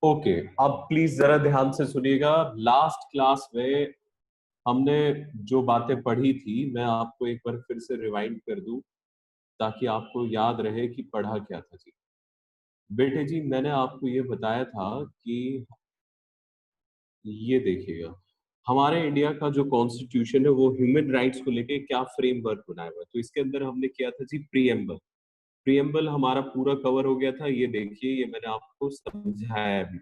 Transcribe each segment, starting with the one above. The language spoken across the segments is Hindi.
ओके, अब प्लीज जरा ध्यान से सुनिएगा। लास्ट क्लास में हमने जो बातें पढ़ी थी मैं आपको एक बार फिर से रिवाइंड कर दूं ताकि आपको याद रहे कि पढ़ा क्या था जी। बेटे जी, मैंने आपको ये बताया था कि ये देखिएगा, हमारे इंडिया का जो कॉन्स्टिट्यूशन है वो ह्यूमन राइट्स को लेके क्या फ्रेमवर्क बनाया हुआ है। तो इसके अंदर हमने किया था जी प्रीएम्बल। प्रीएम्बल हमारा पूरा कवर हो गया था। ये देखिए, ये मैंने आपको समझाया भी।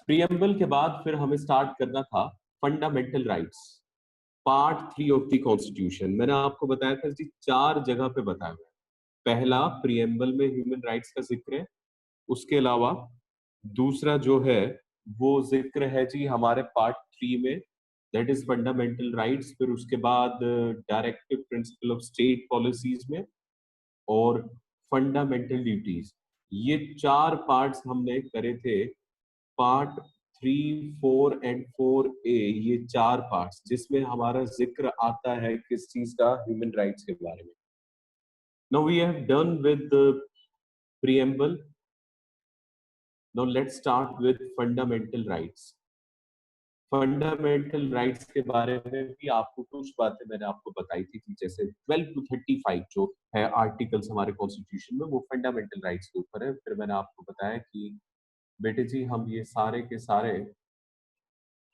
प्रीएम्बल के बाद फिर हमें स्टार्ट करना था fundamental rights, part 3 of the constitution. मैंने आपको बताया था जी 4 जगह पे बताया हुआ है। पहला, प्रीएम्बल में ह्यूमन राइट्स का जिक्र है। उसके अलावा दूसरा जो है वो जिक्र है जी हमारे पार्ट 3 में, दैट इज फंडामेंटल राइट्स। फिर उसके बाद directive principle of state policies में और फंडामेंटल ड्यूटीज। ये 4 पार्ट्स हमने करे थे। पार्ट 3, 4 एंड 4A, ये 4 पार्ट्स जिसमें हमारा जिक्र आता है किस चीज का, ह्यूमन राइट्स के बारे में। Now we have done with preamble. Now let's start with fundamental rights. Fundamental rights के बारे में भी आपको कुछ बातें मैंने आपको बताई थी कि जैसे 12 to 35 जो है आर्टिकल्स हमारे कॉन्स्टिट्यूशन में, वो फंडामेंटल राइट्स के ऊपर है। फिर मैंने आपको बताया कि बेटे जी, हम ये सारे के सारे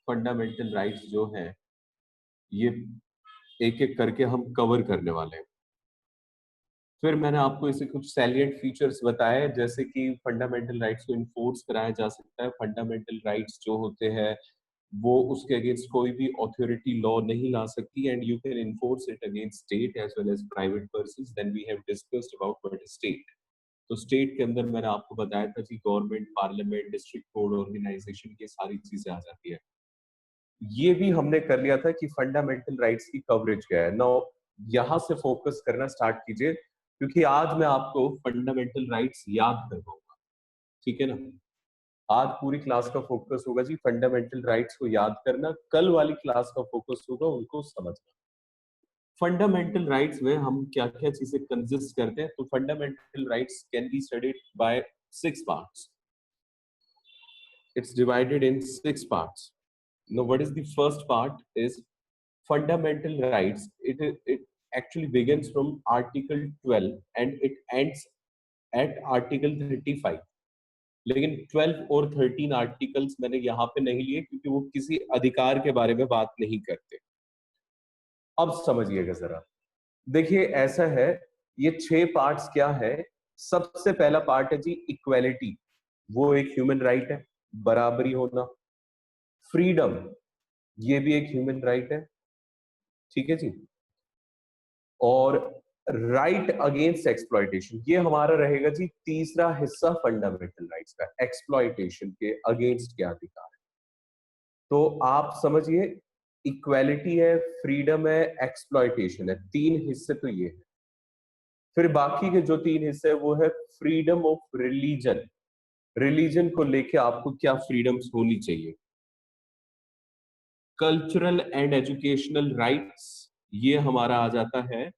फंडामेंटल राइट्स जो हैं ये एक एक करके हम कवर करने वाले हैं। फिर मैंने आपको इसे कुछ सैलिएंट फीचर्स बताए, जैसे कि फंडामेंटल राइट्स को इन्फोर्स कराया जा सकता है। फंडामेंटल राइट्स जो होते हैं वो उसके अगेंस्ट कोई भी अथॉरिटी लॉ नहीं ला सकती, and you can enforce it against state as well as private persons. Then we have discussed about what is state. तो स्टेट के अंदर मैंने आपको बताया था कि government, parliament, district court, organization, ये सारी चीजें आ जाती है। ये भी हमने कर लिया था कि फंडामेंटल राइट्स की कवरेज क्या है। नाउ यहां से फोकस करना स्टार्ट कीजिए, क्योंकि आज मैं आपको फंडामेंटल राइट्स याद करवाऊंगा। ठीक है ना? आज पूरी क्लास का फोकस होगा जी फंडामेंटल राइट्स को याद करना, कल वाली क्लास का फोकस होगा उनको समझना। फंडामेंटल राइट्स में हम क्या क्या चीजें कंसिस्ट करते हैं, तो fundamental rights can be studied by 6 parts. It's divided in 6 parts. Now, what is the first part is fundamental rights. It actually begins from Article 12 and it ends at Article 35. लेकिन 12 और 13 आर्टिकल्स मैंने यहाँ पे नहीं लिए क्योंकि वो किसी अधिकार के बारे में बात नहीं करते। अब समझिएगा जरा, देखिए ऐसा है, ये 6 पार्ट्स क्या है। सबसे पहला पार्ट है जी इक्वेलिटी, वो एक ह्यूमन राइट है, बराबरी होना। फ्रीडम, ये भी एक ह्यूमन राइट है। ठीक है जी। और राइट अगेंस्ट एक्सप्लॉइटेशन, ये हमारा रहेगा जी तीसरा हिस्सा फंडामेंटल राइट्स का। एक्सप्लॉइटेशन के अगेंस्ट क्या अधिकार है, तो आप समझिए, इक्वेलिटी है, फ्रीडम है, एक्सप्लॉइटेशन है, 3 हिस्से तो ये है। फिर बाकी के जो 3 हिस्से है वो है फ्रीडम ऑफ रिलीजन। रिलीजन को लेके आपको क्या फ्रीडम्स होनी चाहिए। कल्चरल एंड एजुकेशनल राइट्स, ये हमारा आ जाता है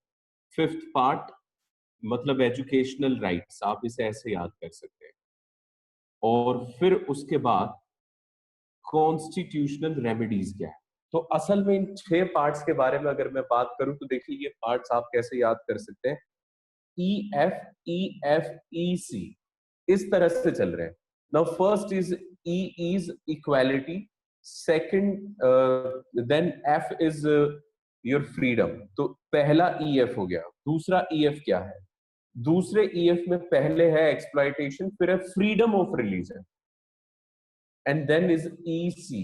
5th पार्ट, मतलब एजुकेशनल राइट्स, आप इसे ऐसे याद कर सकते हैं। और फिर उसके बाद कॉन्स्टिट्यूशनल रेमेडीज क्या है। तो असल में इन 6 पार्ट्स के बारे में अगर मैं बात करूं तो देखिए ये पार्ट्स आप कैसे याद कर सकते हैं। EF, EF, EC इस तरह से चल रहे हैं। Now first is E is equality, second then F is your freedom. तो पहला EF हो गया। दूसरा EF क्या है, दूसरे EF में पहले है एक्सप्लॉइटेशन, फिर है freedom of religion, and then is EC,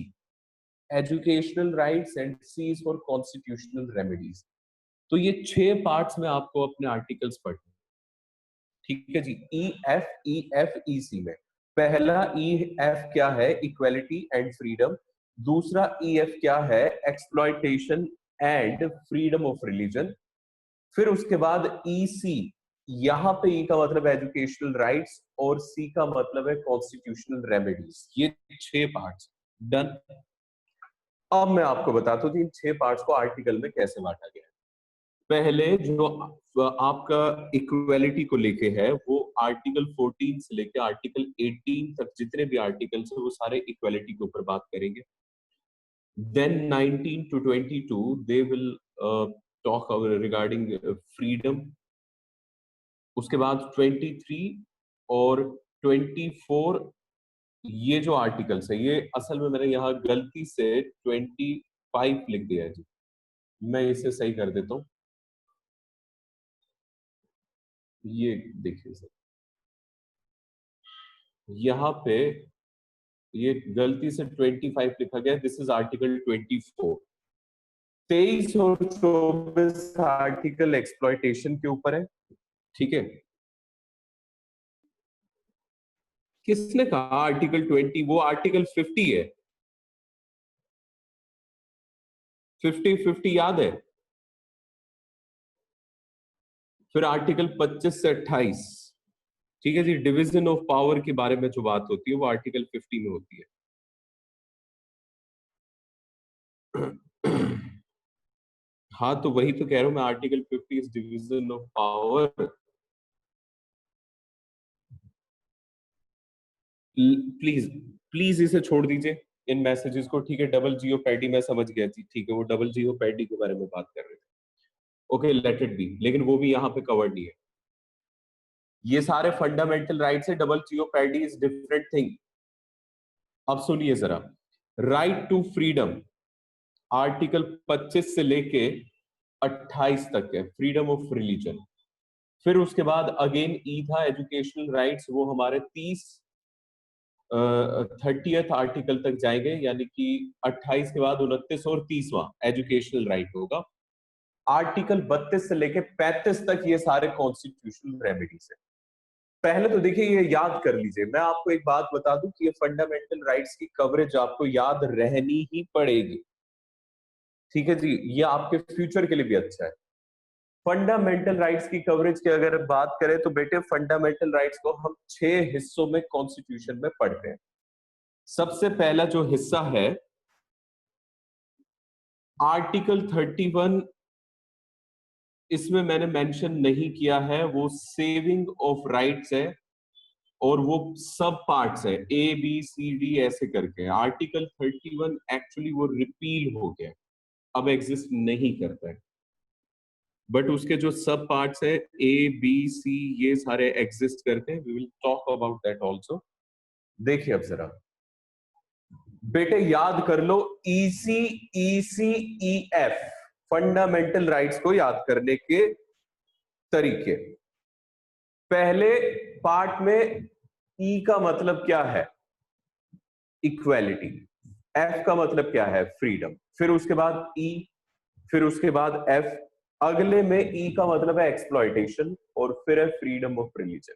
educational rights, and C is for constitutional remedies. तो ये 6 पार्ट्स में आपको अपने आर्टिकल्स पढ़ने। ठीक है जी। EF, EF, EC में पहला EF क्या है, इक्वालिटी एंड फ्रीडम। दूसरा EF क्या है, exploitation and freedom of religion. फिर उसके बाद EC, यहाँ पे E का मतलब है एजुकेशनल राइट्स और C का मतलब है कॉन्स्टिट्यूशनल रेमेडीज। ये 6 पार्ट्स डन। अब मैं आपको बताता हूँ इन 6 पार्ट्स को आर्टिकल में कैसे बांटा गया है। पहले जो आपका इक्वालिटी को लेके है वो आर्टिकल 14 से लेकर आर्टिकल 18 तक जितने भी आर्टिकल्स हैं वो सारे इक्वालिटी के ऊपर बात करेंगे. Then 19 to 22 they will talk regarding freedom. उसके बाद 23 और 24 ये जो आर्टिकल्स है, ये असल में मैंने यहाँ गलती से 25 लिख दिया है जी. मैं इसे सही कर देता हूँ. ये देखिए सर, यहाँ पे ये गलती से 25 लिखा गया. This is article 24. 23 और 24 आर्टिकल एक्सप्लॉयटेशन के ऊपर है. ठीक है. किसने कहा आर्टिकल 20? वो आर्टिकल 50 है. 50 याद है. फिर आर्टिकल 25 से 28. ठीक है जी. डिवीजन ऑफ पावर के बारे में जो बात होती है वो आर्टिकल 50 में होती है. हाँ, तो वही तो कह रहा हूं मैं. Article 50 is division of power. Please please इसे छोड़ दीजिए इन मैसेजेस को. ठीक है. डबल जियोपैडी मैं समझ गया जी. ठीक है, वो डबल जियोपैडी के बारे में बात कर रहे थे. Okay, let it be. लेकिन वो भी यहाँ पे कवर्ड नहीं है. ये सारे फंडामेंटल राइट्स है. Double jeopardy is different thing. अब सुनिए जरा. राइट टू फ्रीडम आर्टिकल 25 से लेके 28 तक है. Freedom of religion. फिर उसके बाद अगेन ई था एजुकेशनल राइट्स. वो हमारे 30th आर्टिकल तक जाएंगे, यानी कि 28 के बाद 29 और 30वां एजुकेशनल राइट होगा. आर्टिकल 32 से लेके 35 तक ये सारे कॉन्स्टिट्यूशनल रेमेडीज है. पहले तो देखिए ये याद कर लीजिए. मैं आपको एक बात बता दूं कि ये फंडामेंटल राइट्स की कवरेज आपको याद रहनी ही पड़ेगी. ठीक है जी. ये आपके फ्यूचर के लिए भी अच्छा है. फंडामेंटल राइट्स की कवरेज की अगर बात करें तो बेटे, फंडामेंटल राइट्स को हम 6 हिस्सों में कॉन्स्टिट्यूशन में पढ़ते हैं. सबसे पहला जो हिस्सा है आर्टिकल 31. इसमें मैंने मेंशन नहीं किया है. वो सेविंग ऑफ राइट्स है और वो सब पार्ट्स है ए बी सी डी ऐसे करके. आर्टिकल 31 एक्चुअली वो रिपील हो गया, अब एग्जिस्ट नहीं करता है. बट उसके जो सब पार्ट्स है ए बी सी ये सारे एग्जिस्ट करते हैं. We will talk about that also. देखिए अब जरा बेटे याद कर लो. EC EC E F fundamental rights को याद करने के तरीके. पहले पार्ट में ई का मतलब क्या है? इक्वालिटी. एफ का मतलब क्या है? फ्रीडम. फिर उसके बाद ई, फिर उसके बाद एफ. अगले में ई का मतलब है एक्सप्लॉयटेशन और फिर है फ्रीडम ऑफ रिलीजन.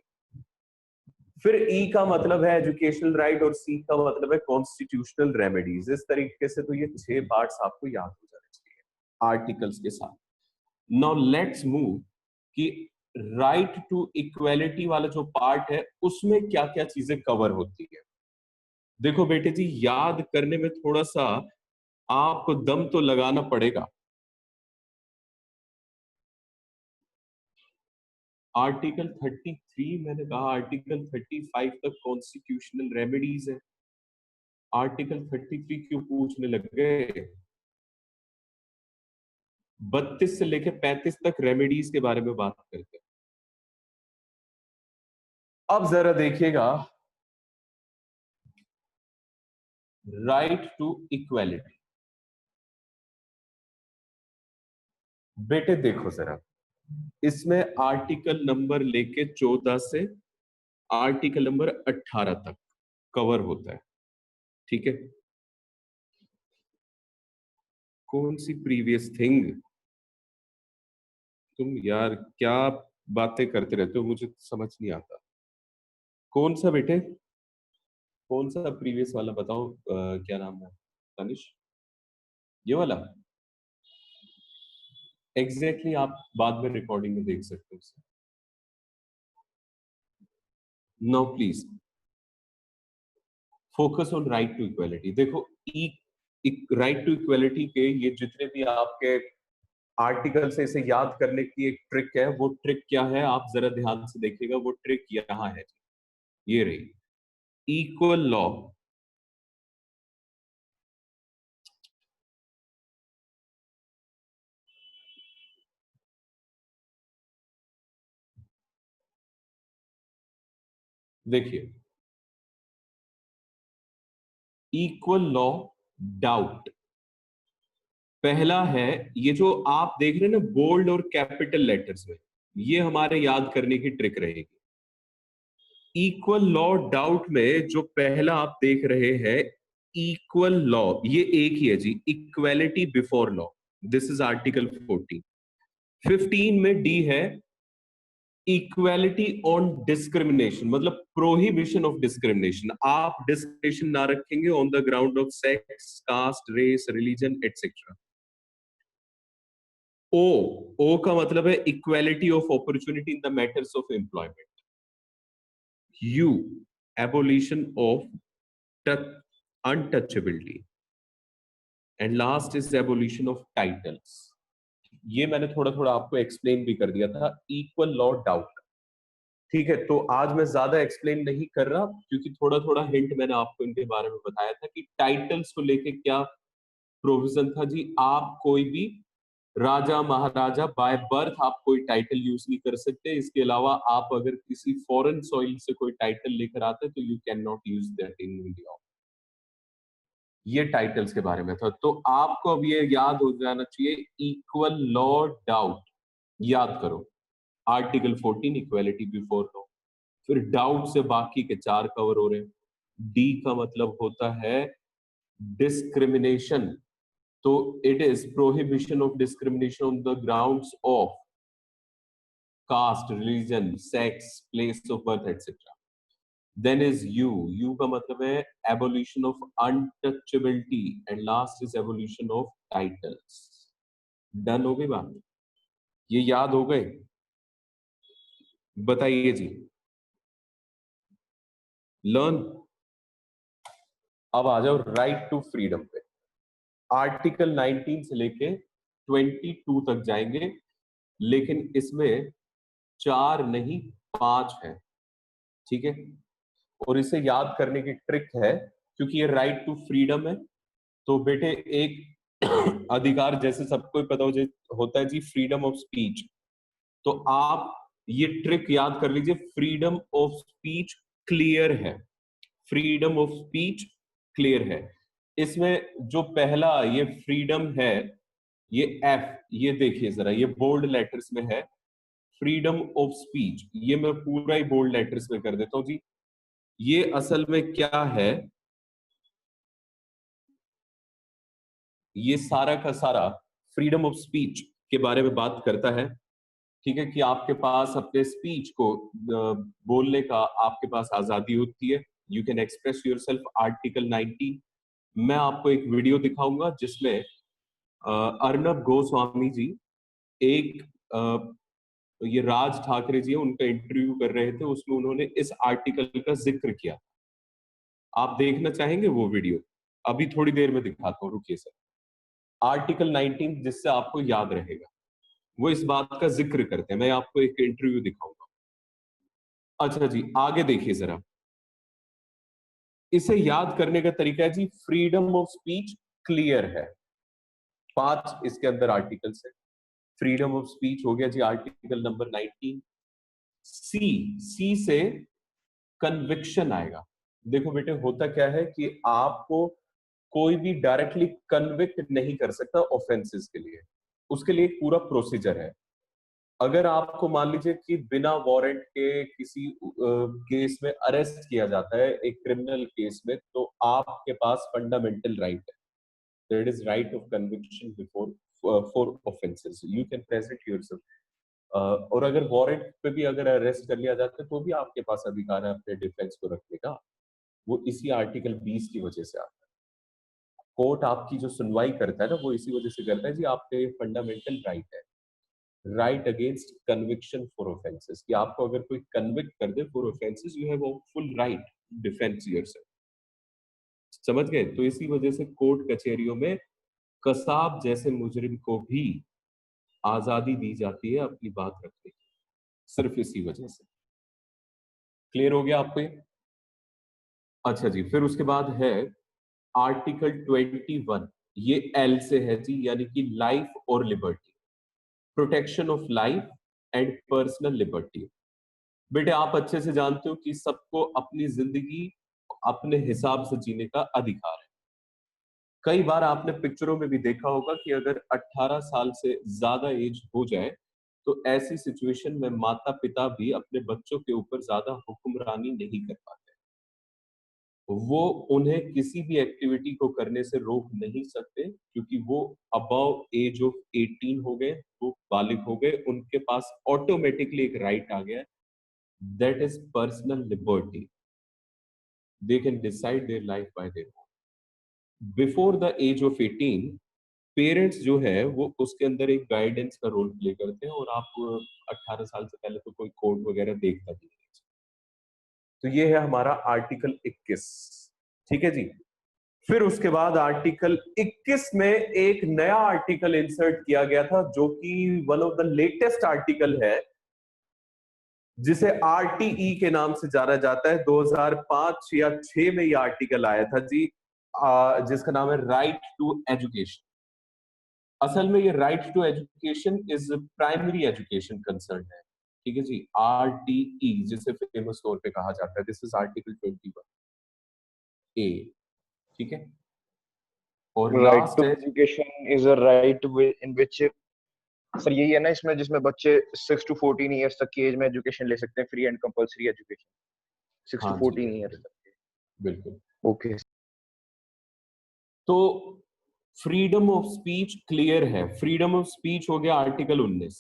फिर ई का मतलब है एजुकेशनल राइट और सी का मतलब है कॉन्स्टिट्यूशनल रेमेडीज. इस तरीके से तो ये 6 पार्ट्स आपको याद हो जाने चाहिए आर्टिकल्स के साथ. नाउ लेट्स मूव कि राइट टू इक्वालिटी वाला जो पार्ट है उसमें क्या क्या चीजें कवर होती है. देखो बेटे जी, याद करने में थोड़ा सा आपको दम तो लगाना पड़ेगा. आर्टिकल 33 मैंने कहा. आर्टिकल 35 तक कॉन्स्टिट्यूशनल रेमेडीज है. आर्टिकल 33 क्यों पूछने लग गए? 32 से लेकर 35 तक रेमेडीज के बारे में बात करते हैं. अब जरा देखिएगा राइट टू इक्वालिटी. बेटे देखो जरा, इसमें आर्टिकल नंबर लेके 14 से आर्टिकल नंबर 18 तक कवर होता है. ठीक है. कौन सी प्रीवियस थिंग? तुम यार क्या बातें करते रहते हो, मुझे समझ नहीं आता. कौन सा बेटे? कौन सा प्रीवियस वाला बताओ. क्या नाम है तनिष? ये वाला एग्जैक्टली आप बाद में रिकॉर्डिंग में देख सकते हो. Now please focus on right to equality. देखो, राइट टू इक्वालिटी के ये जितने भी आपके आर्टिकल से इसे याद करने की एक ट्रिक है। वो ट्रिक क्या है, आप जरा ध्यान से देखिएगा। वो ट्रिक यहाँ है, ये रही, इक्वल लॉ। देखिए, इक्वल लॉ डाउट पहला है। ये जो आप देख रहे हैं ना बोल्ड और कैपिटल लेटर्स में, ये हमारे याद करने की ट्रिक रहेगी। इक्वल लॉ डाउट में जो पहला आप देख रहे हैं, इक्वल लॉ, ये एक ही है जी, equality before law. This is article 14। 15 में डी है इक्वेलिटी ऑन डिस्क्रिमिनेशन, मतलब प्रोहिबिशन ऑफ डिस्क्रिमिनेशन। आप डिस्क्रिमिनेशन ना रखेंगे on the ground of sex, caste, race, religion etcetera. O, O का मतलब है equality of opportunity in the matters of employment. U, abolition of untouchability. And last is abolition of titles. ये मैंने थोड़ा थोड़ा आपको एक्सप्लेन भी कर दिया था। इक्वल लॉ डाउट, ठीक है। तो आज मैं ज्यादा एक्सप्लेन नहीं कर रहा, क्योंकि थोड़ा थोड़ा हिंट मैंने आपको इनके बारे में बताया था कि टाइटल्स को लेके क्या प्रोविजन था जी। आप कोई भी राजा महाराजा बाय बर्थ आप कोई टाइटल यूज नहीं कर सकते। इसके अलावा आप अगर किसी फॉरेन सॉइल से कोई टाइटल लेकर आते तो you can not use that in India. ये टाइटल्स के बारे में था। तो आपको अब ये याद हो जाना चाहिए, इक्वल लॉ डाउट याद करो। Article 14 equality before law. फिर डाउट से बाकी के चार कवर हो रहे हैं। डी का मतलब होता है डिस्क्रिमिनेशन। तो it is prohibition of discrimination on the grounds of caste, religion, sex, place of birth etcetera. Then is U, U का मतलब है abolition of untouchability. And last is abolition of titles. Done हो गई बात? ये याद हो गए? बताइए जी। लर्न। अब आ जाओ राइट टू फ्रीडम पे। आर्टिकल 19 से लेके 22 तक जाएंगे, लेकिन इसमें चार नहीं, पांच है, ठीक है। और इसे याद करने की ट्रिक है, क्योंकि ये राइट टू फ्रीडम है। तो बेटे, एक अधिकार जैसे सबको ही पता होता है जी, फ्रीडम ऑफ स्पीच। तो आप ये ट्रिक याद कर लीजिए, फ्रीडम ऑफ स्पीच क्लियर है। फ्रीडम ऑफ स्पीच क्लियर है। इसमें जो पहला ये फ्रीडम है, ये एफ, ये देखिए जरा, ये बोल्ड लेटर्स में है, फ्रीडम ऑफ स्पीच। ये मैं पूरा ही बोल्ड लेटर्स में कर देता हूं जी। ये असल में क्या है, ये सारा का सारा फ्रीडम ऑफ स्पीच के बारे में बात करता है, ठीक है। कि आपके पास अपने स्पीच को बोलने का आपके पास आजादी होती है। You can express your self, article 19। मैं आपको एक वीडियो दिखाऊंगा जिसमें अर्नब गोस्वामी जी एक ये राज ठाकरे जी है, उनका इंटरव्यू कर रहे थे, उसमें उन्होंने इस आर्टिकल का जिक्र किया। आप देखना चाहेंगे वो वीडियो? अभी थोड़ी देर में दिखाता हूँ, रुकिए सर। आर्टिकल 19 जिससे आपको याद रहेगा, वो इस बात का जिक्र करते हैं। मैं आपको एक इंटरव्यू दिखाऊंगा। अच्छा जी, आगे देखिए जरा। इसे याद करने का तरीका है जी, फ्रीडम ऑफ स्पीच क्लियर है। पांच इसके अंदर आर्टिकल्स है। फ्रीडम ऑफ स्पीच हो गया जी, आर्टिकल नंबर 19। सी, सी से कन्विक्शन आएगा। देखो बेटे, होता क्या है कि आपको कोई भी डायरेक्टली कन्विक्ट नहीं कर सकता ऑफेंसेस के लिए। उसके लिए एक पूरा प्रोसीजर है। अगर आपको मान लीजिए कि बिना वारंट के किसी केस में अरेस्ट किया जाता है, एक क्रिमिनल केस में, तो आपके पास फंडामेंटल राइट है। There is right of conviction before for offences, you can present yourself. और अगर वारंट पे भी अगर अरेस्ट कर लिया जाता है तो भी आपके पास अधिकार है अपने डिफेंस को रखने का। वो इसी आर्टिकल 20 की वजह से आता है। कोर्ट आपकी जो सुनवाई करता है ना, वो इसी वजह से करता है जी, आपका ये फंडामेंटल राइट है, right against conviction for offences. कि आपको अगर कोई कन्विक्ट कर दे for offences, you have full right defence yourself. समझ गए? तो इसी वजह से कोर्ट कचहरियों में कसाब जैसे मुजरिम को भी आजादी दी जाती है अपनी बात रखने की, सिर्फ इसी वजह से। क्लियर हो गया आपको ये? अच्छा जी, फिर उसके बाद है आर्टिकल 21। ये एल से है जी, यानी कि लाइफ और liberty, protection of life and personal liberty. बेटे आप अच्छे से जानते हो कि सबको अपनी जिंदगी अपने हिसाब से जीने का अधिकार है। कई बार आपने पिक्चरों में भी देखा होगा कि अगर 18 साल से ज्यादा एज हो जाए तो ऐसी सिचुएशन में माता पिता भी अपने बच्चों के ऊपर ज्यादा हुक्मरानी नहीं कर पाते। वो उन्हें किसी भी एक्टिविटी को करने से रोक नहीं सकते, क्योंकि वो अबव एज ऑफ 18 हो गए, वो बालिग हो गए, उनके पास ऑटोमेटिकली एक राइट आ गया, that is personal liberty. They can decide their life by their own. Before the age of 18 parents जो है वो उसके अंदर एक गाइडेंस का रोल प्ले करते हैं, और आप 18 साल से पहले तो कोई कोर्ट वगैरह देखता भी नहीं। तो ये है हमारा आर्टिकल 21। ठीक है जी। फिर उसके बाद आर्टिकल 21 में एक नया आर्टिकल इंसर्ट किया गया था, जो कि one of the latest article है, जिसे आरटीई के नाम से जाना जाता है। 2005 या 6 में ये आर्टिकल आया था जी, जिसका नाम है राइट टू एजुकेशन। असल में ये right to education is primary education concern है। ठीक है जी, आरटीई जिसे फेमस तौर पे कहा जाता है, दिस इज आर्टिकल 21 ए। ठीक है, और राइट लास्ट टू है। Education is a right in which, sir यही है ना इसमें, जिसमें बच्चे 6 to 14 ईयर्स तक की एज में एजुकेशन ले सकते हैं, free and compulsory education, six to हाँ जी, फोर्टीन ईयर्स तक। बिल्कुल। ओके। तो फ्रीडम ऑफ स्पीच क्लियर है, फ्रीडम ऑफ स्पीच हो गया आर्टिकल 19।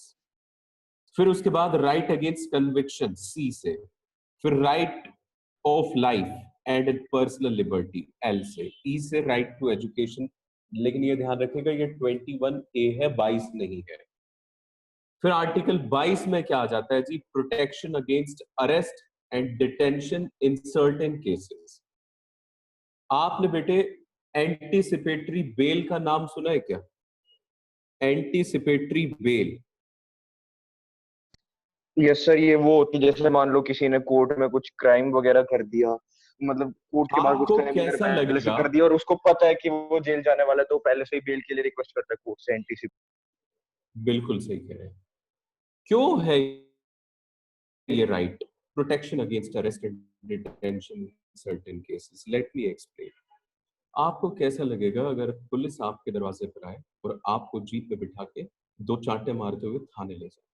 फिर उसके बाद राइट अगेंस्ट कन्विक्शन सी से, फिर right of life and personal liberty L से, ई से राइट टू एजुकेशन। लेकिन ये ध्यान रखिएगा ये 21 ए है, 22 नहीं है। फिर आर्टिकल 22 में क्या आ जाता है जी, protection against arrest and detention in certain cases. आपने बेटे एंटीसिपेटरी बेल का नाम सुना है क्या? Anticipatory bail. यस सर, ये वो होती है जैसे मान लो किसी ने कोर्ट में कुछ क्राइम वगैरह कर दिया, मतलब कोर्ट के बाद कुछ आपको टाइम कैसा पहले से लगेगा? कर दिया और उसको पता है कि वो जेल जाने वाला है, तो पहले से ही बेल के लिए रिक्वेस्ट करता है कोर्ट से एंटीसिपेट। बिल्कुल सही कह रहे हैं। क्यों है ये right? Protection against arrest and detention certain cases, let me explain. आपको कैसा लगेगा अगर पुलिस आपके दरवाजे पर आए और आपको जीप पे बिठा के दो चांटे मारते हुए थाने ले जाए?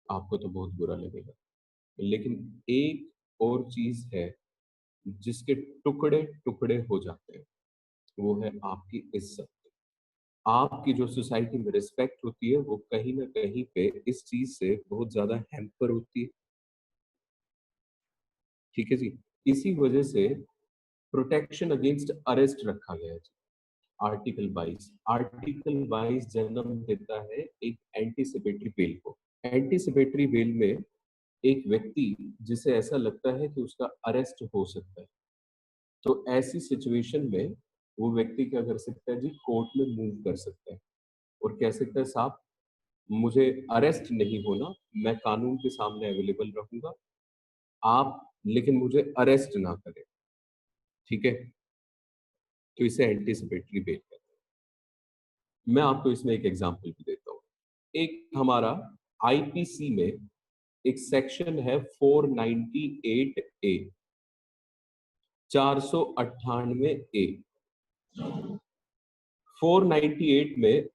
आपको तो बहुत बुरा लगेगा। लेकिन एक और चीज है जिसके टुकड़े टुकड़े हो जाते हैं, वो है आपकी इज्जत। आपकी जो सोसाइटी में रिस्पेक्ट होती है वो कहीं ना कहीं पे इस चीज से बहुत ज्यादा हैम्पर होती है। ठीक है जी, इसी वजह से प्रोटेक्शन अगेंस्ट अरेस्ट रखा गया है। आर्टिकल 22, आर्टिकल 22 जन्म देता है एक एंटीसिपेटरी बेल को। एंटीसिपेटरी बेल में एक व्यक्ति जिसे ऐसा लगता है कि उसका अरेस्ट हो सकता है, तो ऐसी सिचुएशन में वो व्यक्ति क्या कर सकता है जी, कोर्ट में मूव कर सकता है और कह सकता है साहब मुझे अरेस्ट नहीं होना, मैं कानून के सामने अवेलेबल रहूंगा, आप लेकिन मुझे अरेस्ट ना करें। ठीक है, तो इसे एंटीसिपेटरी बेल कहते हैं। मैं आपको इसमें एक एग्जांपल भी देता हूँ। एक हमारा आईपीसी में एक सेक्शन है 498 ए, 498 ए। 498 में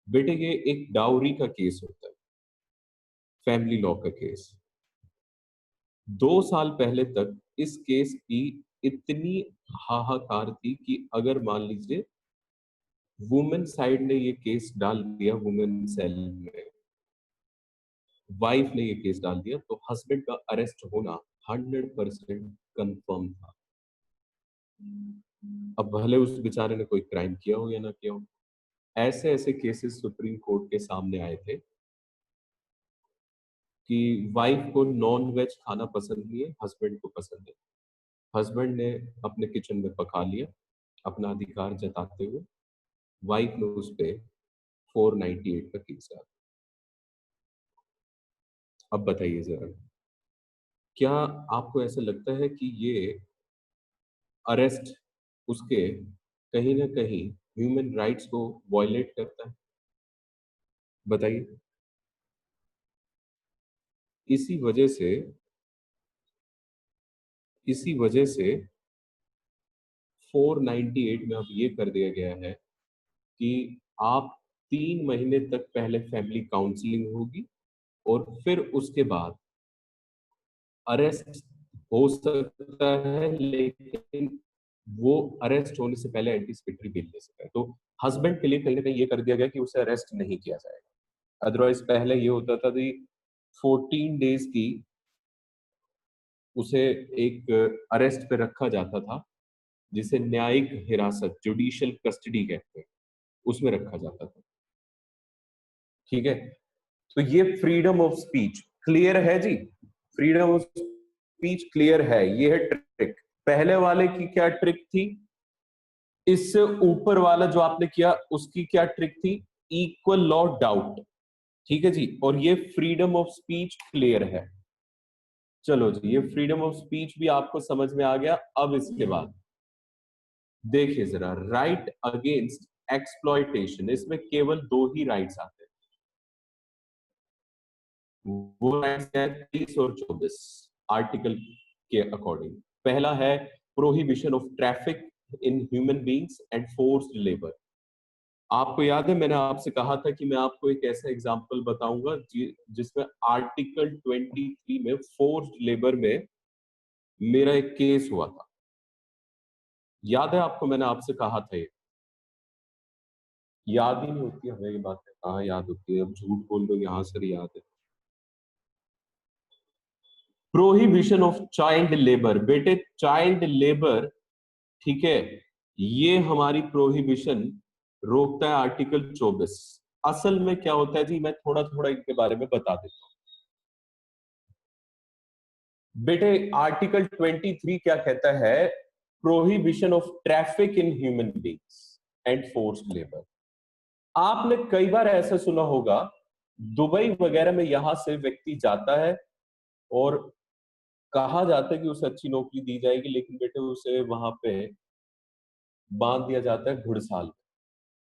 बेटे ये एक डाउरी का केस होता है, फैमिली लॉ का केस। 2 साल पहले तक इस केस की इतनी हाहाकार थी कि अगर मान लीजिए वुमेन साइड ने ये केस डाल दिया, वुमेन सेल में वाइफ ने ये केस डाल दिया, तो हस्बैंड का अरेस्ट होना 100% कंफर्म था। अब भले उस बेचारे ने कोई क्राइम किया हो या ना किया हो, ऐसे ऐसे केसेस सुप्रीम कोर्ट के सामने आए थे कि वाइफ को नॉन वेज खाना पसंद नहीं है, हस्बैंड को पसंद है। हस्बैंड ने अपने किचन में पका लिया अपना अधिकार जताते हुए, वाइफ ने उस पे 498 का केस आता है। अब बताइए जरा, क्या आपको ऐसा लगता है कि ये अरेस्ट उसके कहीं ना कहीं ह्यूमन राइट्स को वायलेट करता है? बताइए। इसी वजह से इसी वजह से 498 में अब ये कर दिया गया है कि आप 3 महीने तक पहले फैमिली काउंसलिंग होगी और फिर उसके बाद अरेस्ट हो सकता है, लेकिन वो अरेस्ट होने से पहले एंटीसिपेटरी बेल ले सकता है। तो हस्बैंड के लिए कहीं ना कहीं ये कर दिया गया कि उसे अरेस्ट नहीं किया जाएगा। अदरवाइज पहले ये होता था कि 14 डेज की उसे एक अरेस्ट पे रखा जाता था, जिसे न्यायिक हिरासत, जुडिशियल कस्टडी कहते हैं, उसमें रखा जाता था। ठीक है, तो ये फ्रीडम ऑफ स्पीच क्लियर है जी। फ्रीडम ऑफ स्पीच क्लियर है, ये है ट्रिक। पहले वाले की क्या ट्रिक थी? इससे ऊपर वाला जो आपने किया उसकी क्या ट्रिक थी? Equal law doubt. ठीक है जी, और ये फ्रीडम ऑफ स्पीच क्लियर है। चलो जी, ये फ्रीडम ऑफ स्पीच भी आपको समझ में आ गया। अब इसके बाद देखिए जरा, राइट अगेंस्ट एक्सप्लॉयटेशन, इसमें केवल 2 ही राइट्स आते हैं। वो राइट्स है 30 और 24 आर्टिकल के अकॉर्डिंग। पहला है prohibition of traffic in human beings and forced labour. आपको याद है मैंने आपसे कहा था कि मैं आपको एक ऐसा एग्जांपल बताऊंगा जिसमें आर्टिकल 23 में फोर्स्ड लेबर में मेरा एक केस हुआ था। याद है आपको, मैंने आपसे कहा था ये? याद ही नहीं होती हमें ये बातें, कहाँ याद होती है? अब झूठ बोल दो यहां से याद है। Prohibition of child labour. बेटे चाइल्ड लेबर, ठीक है, ये हमारी प्रोहिबिशन रोकता है आर्टिकल 24। असल में क्या होता है जी, मैं थोड़ा थोड़ा इनके बारे में बता देता हूँ। बेटे आर्टिकल 23 क्या कहता है? Prohibition of traffic in human beings and forced labour. आपने कई बार ऐसा सुना होगा, दुबई वगैरह में यहां से व्यक्ति जाता है और कहा जाता है कि उसे अच्छी नौकरी दी जाएगी, लेकिन बेटे उसे वहां पे बांध दिया जाता है घुड़साल।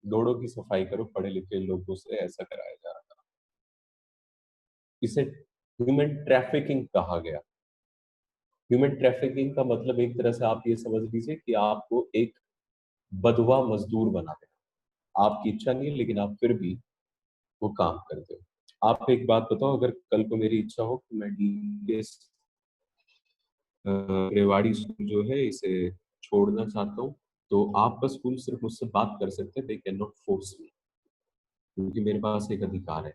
घोड़ों की सफाई करो, पढ़े लिखे लोगों से ऐसा कराया जा रहा था। इसे ह्यूमन ट्रैफिकिंग कहा गया। ह्यूमन ट्रैफिकिंग का मतलब एक तरह से आप ये समझ लीजिए कि आपको एक बदवा मजदूर बना देना। आपकी इच्छा नहीं है लेकिन आप फिर भी वो काम करते हो। आप एक बात बताओ, अगर कल को मेरी इच्छा हो कि मैं डीएस रेवाड़ी स्कूल जो है इसे छोड़ना चाहता हूँ, तो आपका स्कूल सिर्फ मुझसे बात कर सकते हैं, they can not force me, क्योंकि मेरे पास एक अधिकार है,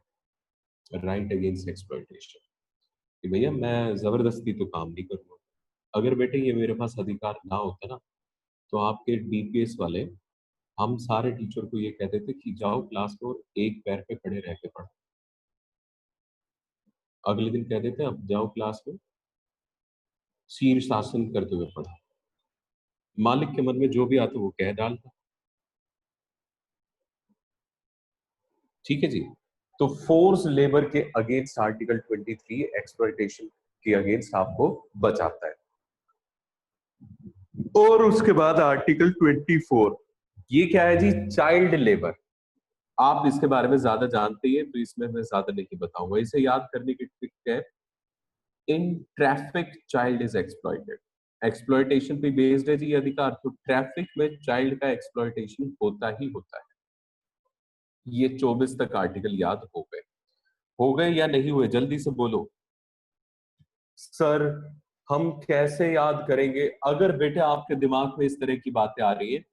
राइट अगेंस्ट एक्सप्लॉयटेशन, कि भैया मैं जबरदस्ती तो काम नहीं करूंगा। अगर बेटे ये मेरे पास अधिकार ना होता ना, तो आपके डीपीएस वाले हम सारे टीचर को ये कहते थे कि जाओ क्लास में और एक पैर पे खड़े रह के पढ़ो। अगले दिन कह देते अब जाओ क्लास में शीर शासन करते हुए पढ़ो। मालिक के मन में जो भी आता वो कह डालता। ठीक है जी। तो फोर्स लेबर के अगेंस्ट आर्टिकल 23 एक्सप्लॉयटेशन के अगेंस्ट आपको बचाता है। और उसके बाद आर्टिकल 24, ये क्या है जी? Child labour. आप इसके बारे में ज्यादा जानते हैं तो इसमें मैं ज्यादा नहीं बताऊंगा। इसे याद करने की ट्रिक है, in traffic child is exploited. Exploitation पे बेस्ड है जी ये अधिकार, तो ट्रैफिक में चाइल्ड का एक्सप्लॉइटेशन होता ही होता है। ये 24 तक आर्टिकल याद हो गए? हो गए या नहीं हुए? जल्दी से बोलो। सर हम कैसे याद करेंगे? अगर बेटे आपके दिमाग में इस तरह की बातें आ रही है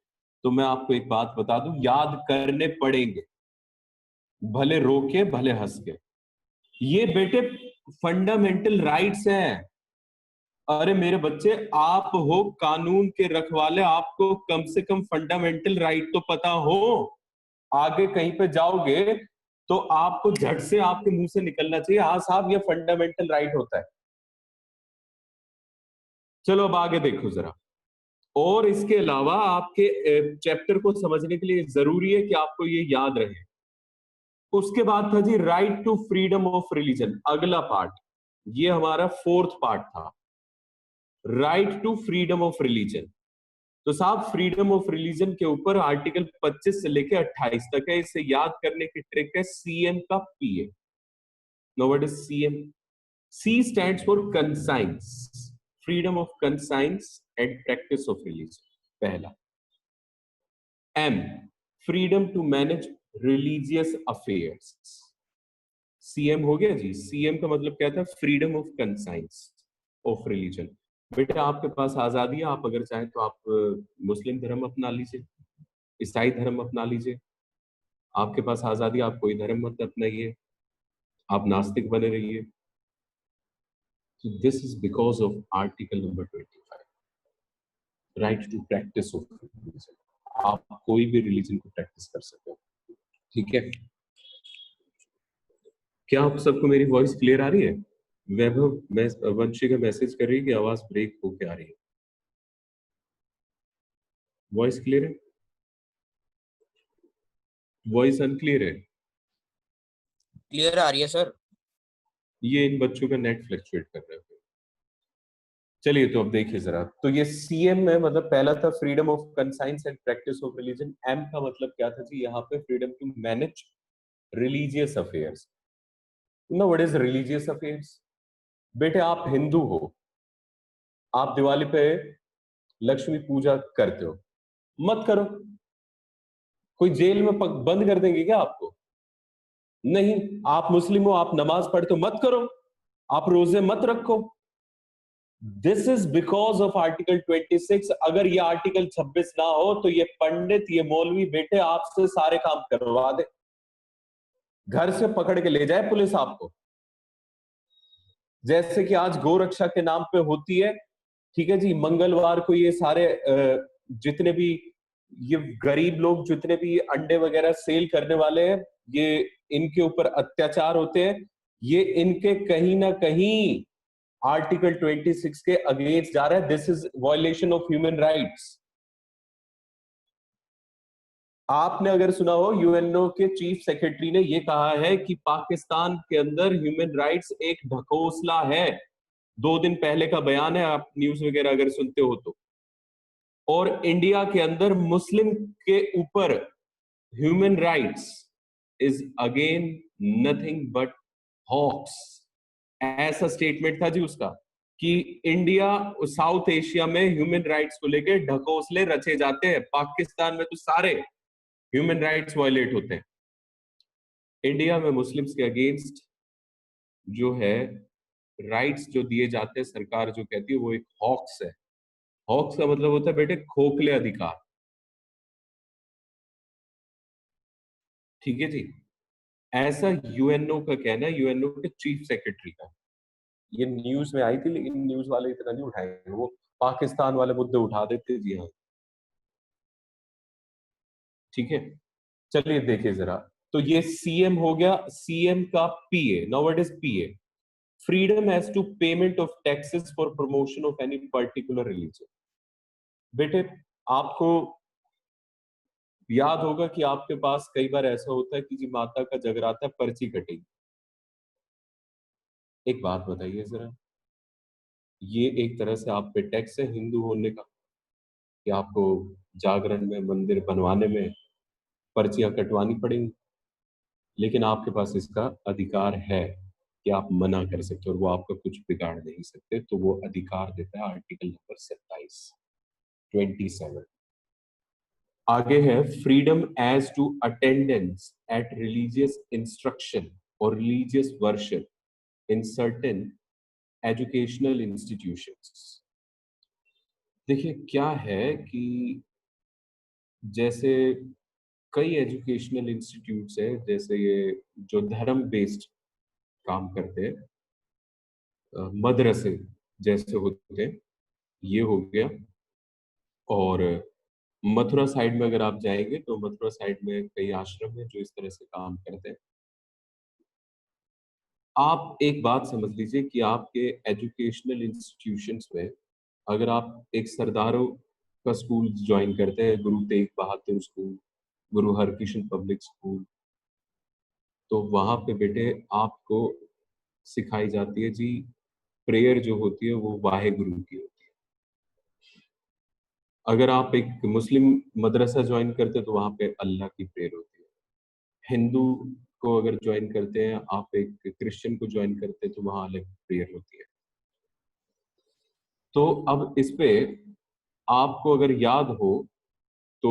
तो मैं आपको एक बात बता दूं, याद करने पड़ेंगे, भले रो के भले हंस के। ये बेटे फंडामेंटल राइट्स हैं। अरे मेरे बच्चे, आप हो कानून के रखवाले, आपको कम से कम फंडामेंटल राइट तो पता हो। आगे कहीं पे जाओगे तो आपको झट से आपके मुंह से निकलना चाहिए, हाँ साहब ये फंडामेंटल राइट होता है। चलो अब आगे देखो जरा। और इसके अलावा आपके चैप्टर को समझने के लिए जरूरी है कि आपको ये याद रहे उसके बाद था जी right to freedom of religion, अगला पार्ट, ये हमारा फोर्थ पार्ट था, right to freedom of religion. तो साहब फ्रीडम ऑफ रिलीजन के ऊपर आर्टिकल 25 से लेके 28 तक है, इसे याद करने की ट्रिक है सीएम का PA. Now what is CM? C stands for conscience, freedom of conscience and practice of religion, पहला। M, freedom to manage religious affairs. CM हो गया जी, सीएम का मतलब क्या था? Freedom of conscience of religion. बेटा आपके पास आजादी है, आप अगर चाहें तो आप मुस्लिम धर्म अपना लीजिए, ईसाई धर्म अपना लीजिए, आपके पास आजादी, आप कोई धर्म मत अपनाइए, आप नास्तिक बने रहिए। So this is because of article number 25, right to practice of religion। आप कोई भी रिलीजन को प्रैक्टिस कर सकते हो, ठीक है? क्या आप सबको मेरी वॉइस क्लियर आ रही है? वैभव, मैं वंशी का मैसेज कर रही है कि आवाज ब्रेक होके आ रही है। वॉइस क्लियर है? वॉइस अनक्लियर है? क्लियर आ रही है सर। ये इन बच्चों का नेट फ्लक्चुएट कर रहा है। चलिए तो अब देखिए जरा, तो ये सीएम में मतलब पहला था freedom of conscience and practice of religion. M का मतलब क्या था जी? यहाँ पे freedom to manage religious affairs. No, what is religious affairs? बेटे आप हिंदू हो, आप दिवाली पे लक्ष्मी पूजा करते हो, मत करो। कोई जेल में बंद कर देंगे क्या आपको? नहीं। आप मुस्लिम हो, आप नमाज पढ़ते हो, मत करो। आप रोजे मत रखो। This is because of article 26। अगर ये आर्टिकल 26 ना हो तो ये पंडित, ये मौलवी बेटे आपसे सारे काम करवा दे, घर से पकड़ के ले जाए पुलिस आपको। जैसे कि आज गोरक्षा के नाम पे होती है, ठीक है जी, मंगलवार को ये सारे जितने भी ये गरीब लोग, जितने भी अंडे वगैरह सेल करने वाले हैं, ये इनके ऊपर अत्याचार होते हैं। ये इनके कहीं ना कहीं आर्टिकल 26 के अगेंस्ट जा रहा है। This is violation of human rights. आपने अगर सुना हो, यूएनओ के चीफ सेक्रेटरी ने यह कहा है कि पाकिस्तान के अंदर ह्यूमन राइट्स एक ढकोसला है। 2 दिन पहले का बयान है, आप न्यूज वगैरह अगर सुनते हो तो। और इंडिया के अंदर मुस्लिम के ऊपर human rights is again nothing but hoax. ऐसा स्टेटमेंट था जी उसका कि इंडिया, साउथ एशिया में ह्यूमन राइट्स को लेकर ढकोसले रचे जाते हैं, पाकिस्तान में तो सारे ह्यूमन राइट्स वायलेट होते हैं। इंडिया में मुस्लिम्स के अगेंस्ट जो है राइट्स जो दिए जाते हैं, सरकार जो कहती है वो एक हॉक्स है। हॉक्स का मतलब होता है बेटे खोखले अधिकार, ठीक है जी। ऐसा यूएनओ का कहना है, यूएनओ के चीफ सेक्रेटरी का। ये न्यूज में आई थी, लेकिन न्यूज वाले इतना नहीं उठाएंगे, वो पाकिस्तान वाले मुद्दे उठा देते जी। हाँ, ठीक है। चलिए देखिए जरा, तो ये सीएम हो गया, सीएम का PA. Now what is PA? Freedom as to payment of taxes for promotion of any particular religion. बेटे आपको याद होगा कि आपके पास कई बार ऐसा होता है कि जी माता का जगराता है, पर्ची कटेगी। एक बात बताइए जरा, ये एक तरह से आप पे टैक्स है हिंदू होने का, कि आपको जागरण में, मंदिर बनवाने में पर्चियां कटवानी पड़ेंगी। लेकिन आपके पास इसका अधिकार है कि आप मना कर सकते हो, और वो आपका कुछ बिगाड़ नहीं सकते। तो वो अधिकार देता है आर्टिकल नंबर 27। आगे है freedom as to attendance at religious instruction और religious worship in certain educational institutions. देखिए क्या है कि जैसे कई एजुकेशनल इंस्टीट्यूट्स हैं, जैसे ये जो धर्म बेस्ड काम करते हैं, मदरसे जैसे होते हैं, ये हो गया। और मथुरा साइड में अगर आप जाएंगे तो मथुरा साइड में कई आश्रम है जो इस तरह से काम करते हैं। आप एक बात समझ लीजिए कि आपके एजुकेशनल इंस्टीट्यूशंस में अगर आप एक सरदारों का स्कूल ज्वाइन करते हैं, गुरु तेग बहादुर स्कूल, गुरु हरकृष्ण पब्लिक स्कूल, तो वहां पे बेटे आपको सिखाई जाती है जी, प्रेयर जो होती है वो वाहे गुरु की होती है। अगर आप एक मुस्लिम मदरसा ज्वाइन करते हैं तो वहां पे अल्लाह की प्रेयर होती है। हिंदू को अगर ज्वाइन करते हैं, आप एक क्रिश्चियन को ज्वाइन करते हैं तो वहां अलग प्रेयर होती है। तो अब इस पे आपको अगर याद हो तो